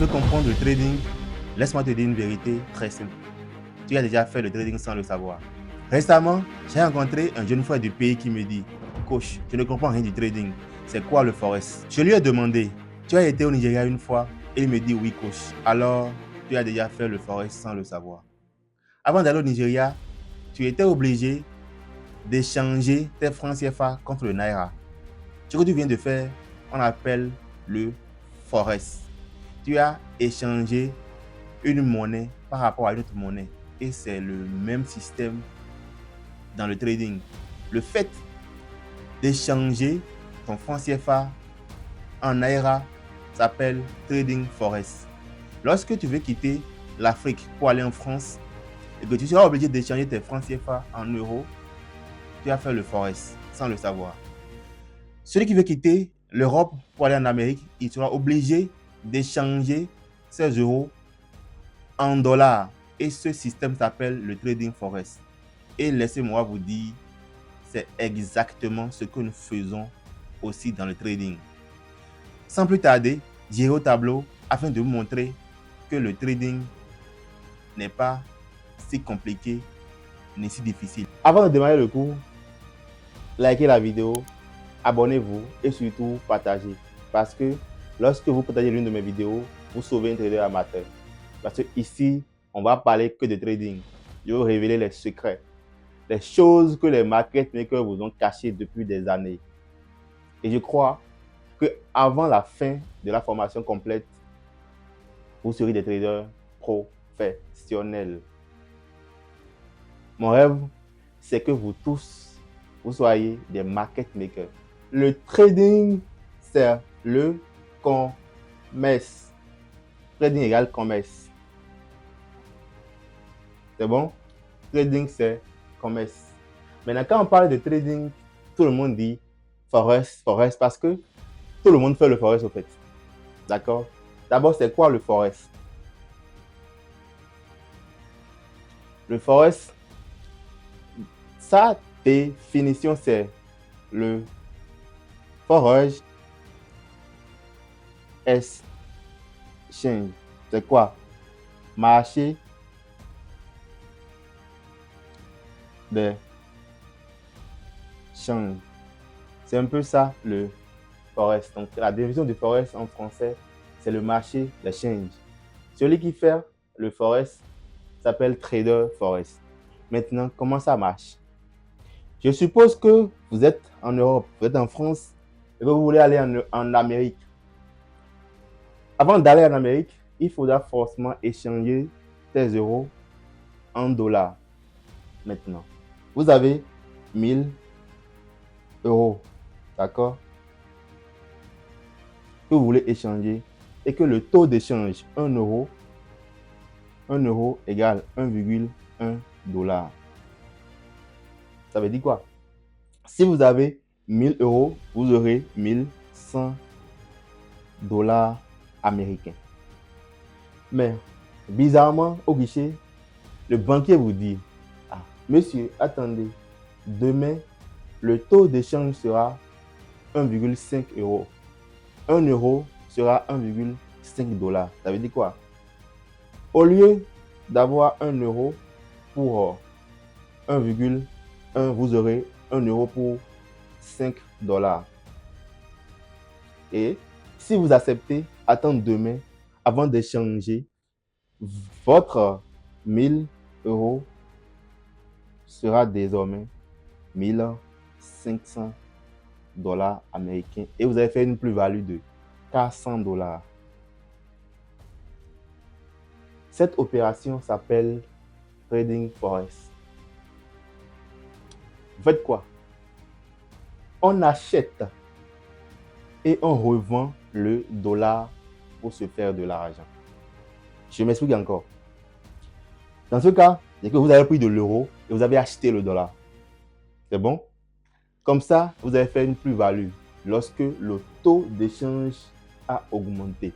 veux comprendre le trading, laisse-moi te dire une vérité très simple. Tu as déjà fait le trading sans le savoir. Récemment, j'ai rencontré un jeune frère du pays qui me dit « Coach, je ne comprends rien du trading. C'est quoi le forex ?» Je lui ai demandé « Tu as été au Nigeria une fois ?» Et il me dit « Oui, coach. » Alors, tu as déjà fait le forex sans le savoir. Avant d'aller au Nigeria, tu étais obligé d'échanger tes francs CFA contre le Naira. Ce que tu viens de faire, on appelle le forex. Tu as échangé une monnaie par rapport à une autre monnaie. Et c'est le même système dans le trading. Le fait d'échanger ton franc CFA en Naira s'appelle trading forex. Lorsque tu veux quitter l'Afrique pour aller en France et que tu seras obligé d'échanger tes francs CFA en euros, tu as fait le forex sans le savoir. Celui qui veut quitter l'Europe pour aller en Amérique, il sera obligé d'échanger ses euros en dollars. Et ce système s'appelle le trading forex. Et laissez-moi vous dire, c'est exactement ce que nous faisons aussi dans le trading. Sans plus tarder, j'irai au tableau afin de vous montrer que le trading n'est pas si compliqué ni si difficile. Avant de démarrer le cours, likez la vidéo, abonnez-vous et surtout partagez. Parce que lorsque vous partagez l'une de mes vidéos, vous sauvez un trader amateur. Parce que ici, on va parler que de trading. Je vais vous révéler les secrets, les choses que les market makers vous ont cachées depuis des années. Et je crois qu'avant la fin de la formation complète, vous serez des traders professionnels. Mon rêve, c'est que vous tous, vous soyez des market makers. Le trading, c'est le commerce. Trading égale commerce. C'est bon? Trading, c'est commerce. Maintenant, quand on parle de trading, tout le monde dit forex, forex, parce que tout le monde fait le forex au fait. D'accord? D'abord, c'est quoi le forex? Le forex, sa définition, c'est le forex exchange. C'est quoi? Marché de change. C'est un peu ça le forex. Donc, la définition du forex en français, c'est le marché de change. Celui qui fait le forex s'appelle trader forex. Maintenant, comment ça marche? Je suppose que vous êtes en Europe, vous êtes en France et que vous voulez aller en Amérique. Avant d'aller en Amérique, il faudra forcément échanger tes euros en dollars. Maintenant, vous avez 1000 euros, d'accord, que vous voulez échanger et que le taux d'échange 1 euro égale 1,1 $. Ça veut dire quoi? Si vous avez 1000 euros, vous aurez 1100 $ américains. Mais bizarrement, au guichet, le banquier vous dit « Ah, monsieur, attendez, demain, le taux d'échange sera 1,5 €. 1 euro sera 1,5 $. Ça veut dire quoi? Au lieu d'avoir 1 euro pour 1,1, vous aurez 1 euro pour 5 $. Et si vous acceptez, attendre demain avant d'échanger, votre 1000 euros sera désormais 1500 $ américains et vous avez fait une plus-value de 400 $. Cette opération s'appelle trading forex. Vous faites quoi? On achète et on revend le dollar pour se faire de l'argent. Je m'explique encore. Dans ce cas, c'est que vous avez pris de l'euro et vous avez acheté le dollar. C'est bon? Comme ça, vous avez fait une plus-value lorsque le taux d'échange a augmenté.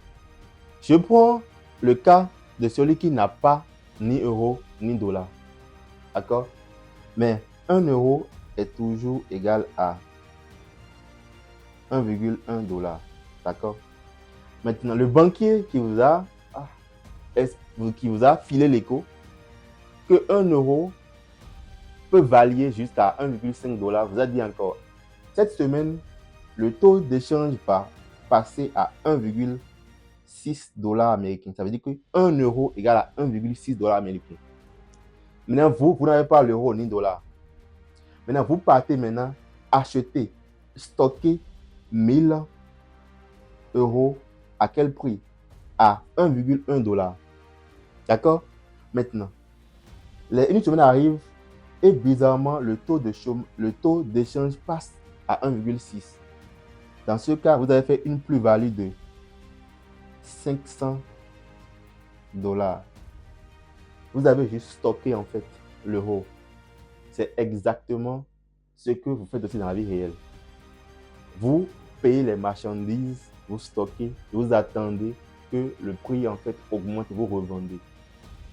Je prends le cas de celui qui n'a pas ni euro ni dollar. D'accord? Mais 1 euro est toujours égal à 1,1 $. D'accord? Maintenant, le banquier qui vous a qui vous a filé l'écho que 1 euro peut varier jusqu'à 1,5 $. Vous a dit encore, cette semaine, le taux d'échange va passer à 1,6 $ américain. Ça veut dire que 1 euro égale à 1,6 $ américain. Maintenant, vous n'avez pas l'euro ni dollar. Maintenant, vous partez maintenant acheter, stocker 1000 euros. À quel prix? À 1,1 $. D'accord? Maintenant, une semaine arrive et bizarrement, le taux d'échange passe à 1,6. Dans ce cas, vous avez fait une plus-value de 500 $. Vous avez juste stocké en fait l'euro. C'est exactement ce que vous faites aussi dans la vie réelle. Vous payez les marchandises, vous stockez, vous attendez que le prix en fait augmente et vous revendez.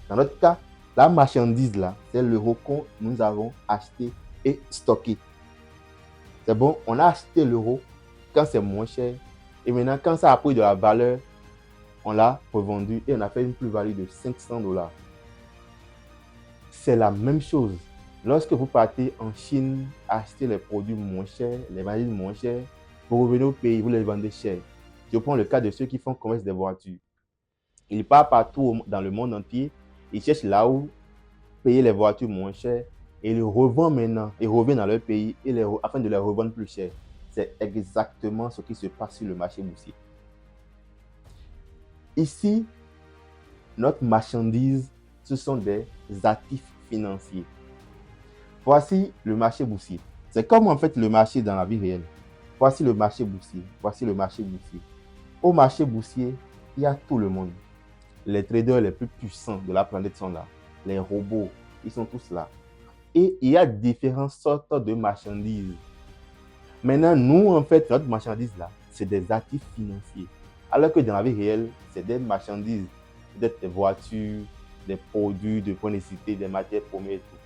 Dans notre cas, la marchandise là, c'est l'euro que nous avons acheté et stocké. C'est bon, on a acheté l'euro quand c'est moins cher et maintenant quand ça a pris de la valeur, on l'a revendu et on a fait une plus-value de 500 $. C'est la même chose. Lorsque vous partez en Chine acheter les produits moins chers, les marchandises moins chères, vous revenez au pays, vous les vendez cher. Je prends le cas de ceux qui font commerce des voitures. Ils partent partout dans le monde entier, ils cherchent là où payer les voitures moins chères et ils revendent maintenant, ils reviennent dans leur pays afin de les revendre plus cher. C'est exactement ce qui se passe sur le marché boursier. Ici, notre marchandise, ce sont des actifs financiers. Voici le marché boursier. C'est comme en fait le marché dans la vie réelle. Voici le marché boursier. Voici le marché boursier. Au marché boursier, il y a tout le monde. Les traders les plus puissants de la planète sont là. Les robots, ils sont tous là. Et il y a différentes sortes de marchandises. Maintenant, nous, en fait, notre marchandise là, c'est des actifs financiers. Alors que dans la vie réelle, c'est des marchandises, peut-être des voitures, des produits de première nécessité, des matières premières et tout.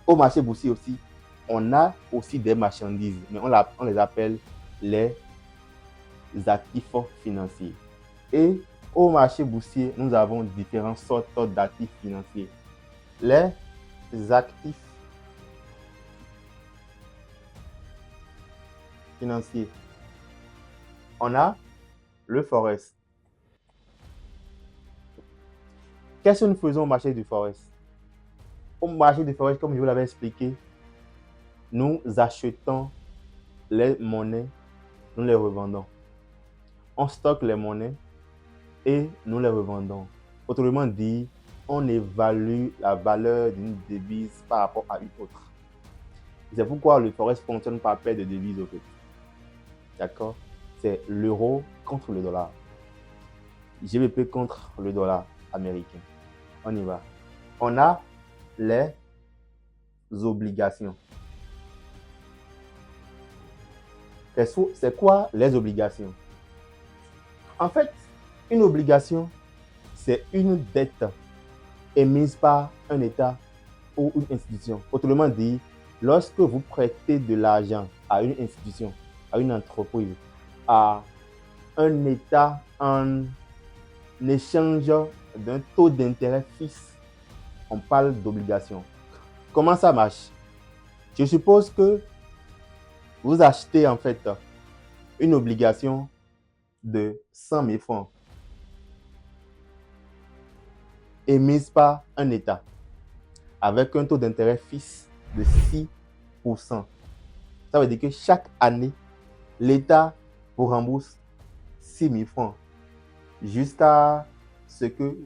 Au marché boursier aussi, on a aussi des marchandises, mais on les appelle les actifs financiers. Et au marché boursier, nous avons différentes sortes d'actifs financiers. Les actifs financiers. On a le forex. Qu'est-ce que nous faisons au marché du forex? Au marché du forex, comme je vous l'avais expliqué, nous achetons les monnaies, nous les revendons. On stocke les monnaies et nous les revendons. Autrement dit, on évalue la valeur d'une devise par rapport à une autre. C'est pourquoi le forex fonctionne par paire de devises au fait. D'accord? C'est l'euro contre le dollar. GBP contre le dollar américain. On y va. On a les obligations. C'est quoi les obligations? En fait, une obligation, c'est une dette émise par un État ou une institution. Autrement dit, lorsque vous prêtez de l'argent à une institution, à une entreprise, à un État en échange d'un taux d'intérêt fixe, on parle d'obligation. Comment ça marche? Je suppose que vous achetez en fait une obligation de 100 000 francs émise par un État avec un taux d'intérêt fixe de 6%. Ça veut dire que chaque année, l'État vous rembourse 6 000 francs jusqu'à ce que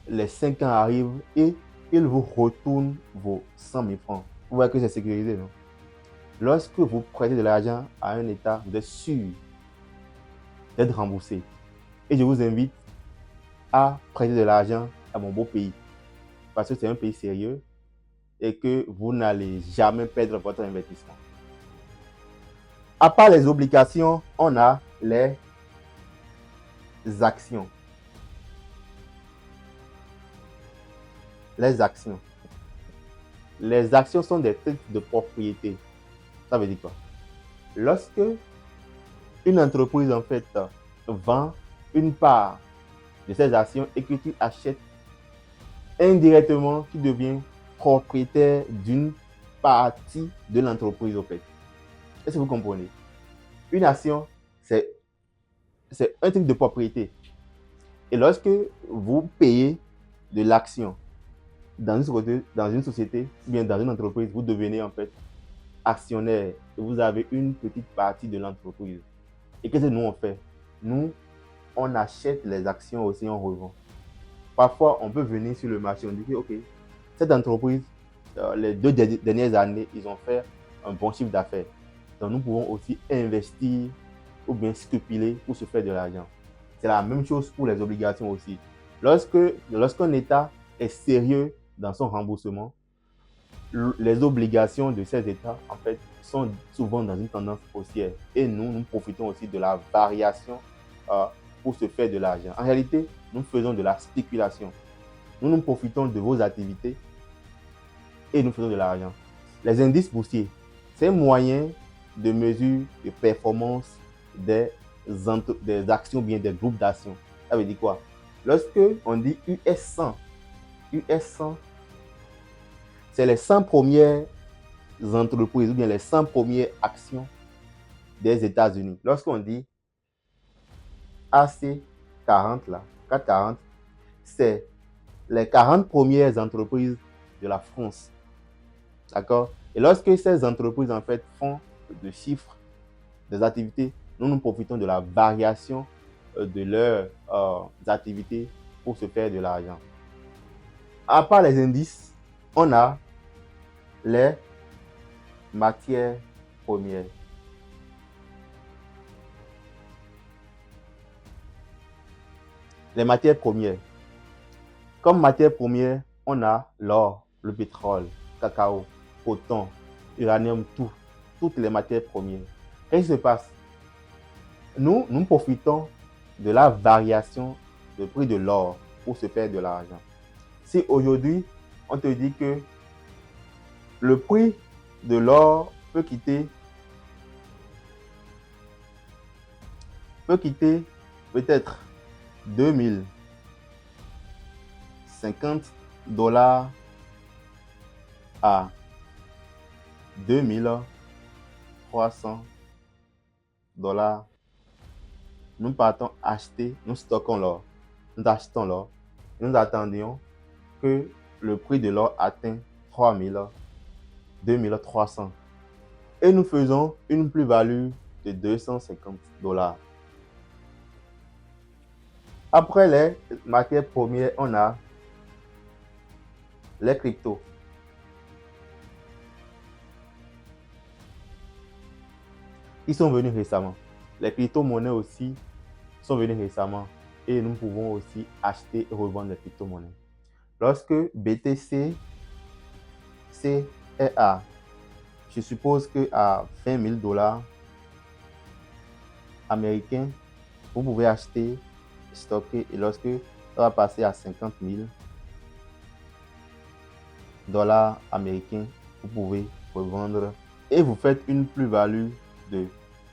les 5 ans arrivent et il vous retourne vos 100 000 francs. Vous voyez que c'est sécurisé, non? Lorsque vous prêtez de l'argent à un État, vous êtes sûr d'être remboursé. Et je vous invite à prêter de l'argent à mon beau pays. Parce que c'est un pays sérieux et que vous n'allez jamais perdre votre investissement. À part les obligations, on a les actions. Les actions. Les actions sont des titres de propriété. Ça veut dire quoi? Lorsque une entreprise en fait vend une part de ces actions et que tu achètes indirectement, tu deviens propriétaire d'une partie de l'entreprise au fait. Est-ce que vous comprenez? Une action, c'est un truc de propriété. Et lorsque vous payez de l'action dans une société, ou bien dans une entreprise, vous devenez en fait actionnaire et vous avez une petite partie de l'entreprise. Et qu'est-ce que nous on fait? Nous, on achète les actions aussi, on revend. Parfois, on peut venir sur le marché, on dit que, ok, cette entreprise, les 2 dernières années, ils ont fait un bon chiffre d'affaires. Donc, nous pouvons aussi investir ou bien spéculer pour se faire de l'argent. C'est la même chose pour les obligations aussi. Lorsqu'un État est sérieux dans son remboursement, les obligations de ces États, en fait, sont souvent dans une tendance haussière. Et nous profitons aussi de la variation pour se faire de l'argent. En réalité, nous faisons de la spéculation. Nous profitons de vos activités et nous faisons de l'argent. Les indices boursiers, c'est un moyen de mesure de performance des actions ou bien des groupes d'actions. Ça veut dire quoi? Lorsque on dit US 100, c'est les 100 premières entreprises ou bien les 100 premières actions des États-Unis. Lorsqu'on dit AC 40, là, 440, c'est les 40 premières entreprises de la France. D'accord? Et lorsque ces entreprises, en fait, font des chiffres, des activités, nous profitons de la variation de leurs activités pour se faire de l'argent. À part les indices, on a les matières premières. Les matières premières. Comme matières premières, on a l'or, le pétrole, cacao, coton, uranium, toutes les matières premières. Qu'est-ce qui se passe? Nous profitons de la variation du prix de l'or pour se faire de l'argent. Si aujourd'hui, on te dit que le prix de l'or peut quitter peut-être 2050 $ à 2300 $. Nous partons acheter, nous stockons l'or, nous achetons l'or, nous attendions que le prix de l'or atteigne 3000, 2300 et nous faisons une plus-value de 250 $. Après les matières premières, on a les cryptos. Ils sont venus récemment. Les crypto-monnaies aussi sont venus récemment et nous pouvons aussi acheter et revendre les crypto-monnaies. Lorsque BTC est à, je suppose qu'à 20 000 $ américains, vous pouvez acheter, stocker, et lorsque ça va passer à 50 000 $ américains, vous pouvez revendre et vous faites une plus-value de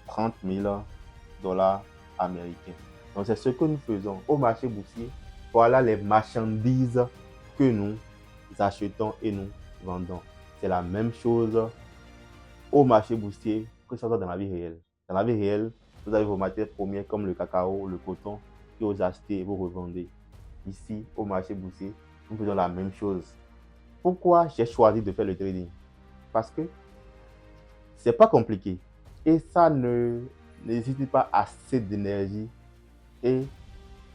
30 000 $ américains. Donc c'est ce que nous faisons au marché boursier. Voilà les marchandises que nous achetons et nous vendons. C'est la même chose au marché boursier que ça soit dans la vie réelle. Dans la vie réelle, vous avez vos matières premières comme le cacao, le coton, que vous achetez et vous revendez. Ici, au marché boursier, nous faisons la même chose. Pourquoi j'ai choisi de faire le trading? Parce que c'est pas compliqué et ça ne nécessite pas assez d'énergie et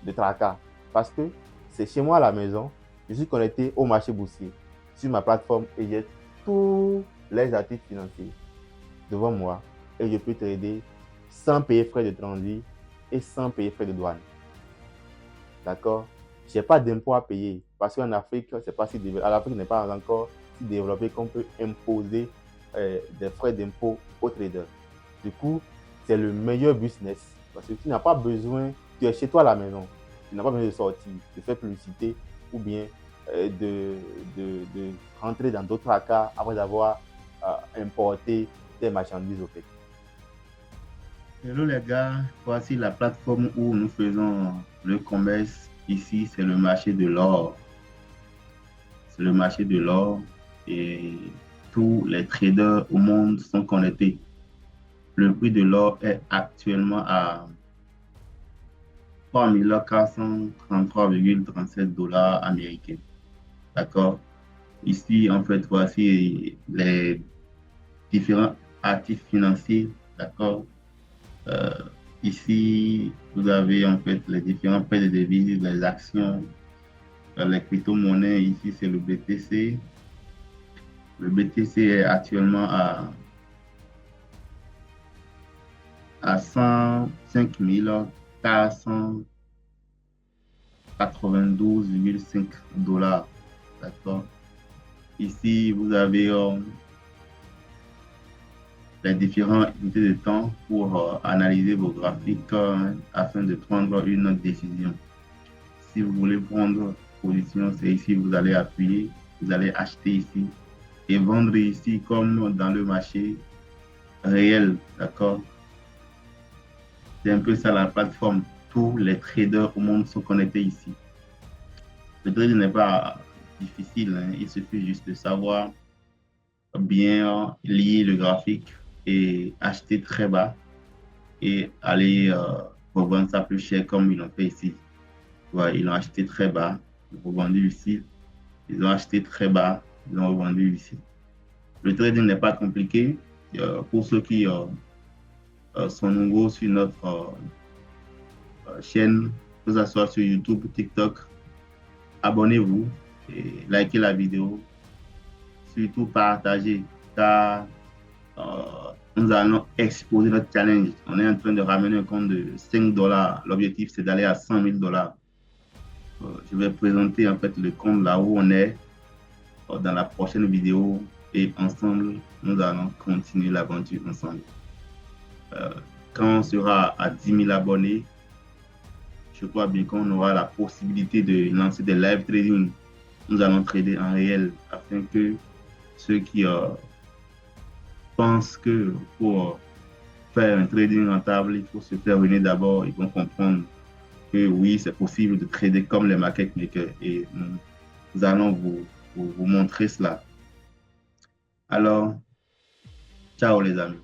de tracas. Parce que c'est chez moi à la maison, je suis connecté au marché boursier sur ma plateforme et j'ai tous les actifs financiers devant moi et je peux trader sans payer frais de transit et sans payer frais de douane. D'accord? Je n'ai pas d'impôt à payer parce qu'en Afrique, c'est pas si développé. L'Afrique n'est pas encore si développée qu'on peut imposer des frais d'impôt aux traders. Du coup, c'est le meilleur business parce que tu n'as pas besoin, tu es chez toi à la maison, tu n'as pas besoin de sortir, de faire publicité ou bien de rentrer dans d'autres accords après avoir importé des marchandises au fait. Hello les gars, voici la plateforme où nous faisons le commerce Ici, c'est le marché de l'or. C'est le marché de l'or et tous les traders au monde sont connectés. Le prix de l'or est actuellement à 3 433,37 $ américains. D'accord? Ici, en fait, voici les différents actifs financiers. D'accord? Euh, Ici, vous avez en fait les différents paires de devises, les actions, les crypto-monnaies. Ici, c'est le BTC. Le BTC est actuellement à 105 492,5 $. D'accord? Ici, vous avez les différentes unités de temps pour analyser vos graphiques afin de prendre une décision. Si vous voulez prendre position, c'est ici, vous allez appuyer, vous allez acheter ici et vendre ici comme dans le marché réel. D'accord? C'est un peu ça la plateforme. Tous les traders au monde sont connectés ici. Le trading n'est pas difficile, hein. Il suffit juste de savoir bien lier le graphique et acheter très bas et aller revendre ça plus cher comme ils l'ont fait ici. Ouais, ils l'ont acheté très bas, ils l'ont revendu ici. Ils ont acheté très bas, ils l'ont revendu ici. Le trading n'est pas compliqué. Pour ceux qui sont nouveaux sur notre chaîne, que ce soit sur YouTube, TikTok, abonnez-vous et likez la vidéo. Surtout partagez, car nous allons exposer notre challenge. On est en train de ramener un compte de 5 $. L'objectif, c'est d'aller à 100 000 $. Je vais présenter en fait le compte là où on est dans la prochaine vidéo et ensemble, nous allons continuer l'aventure ensemble. Euh, Quand on sera à 10 000 abonnés, je crois bien qu'on aura la possibilité de lancer des live trading. Nous allons trader en réel afin que ceux qui pensent que pour faire un trading rentable, il faut se faire venir d'abord, ils vont comprendre que oui, c'est possible de trader comme les market makers et nous allons vous montrer cela. Alors, ciao les amis.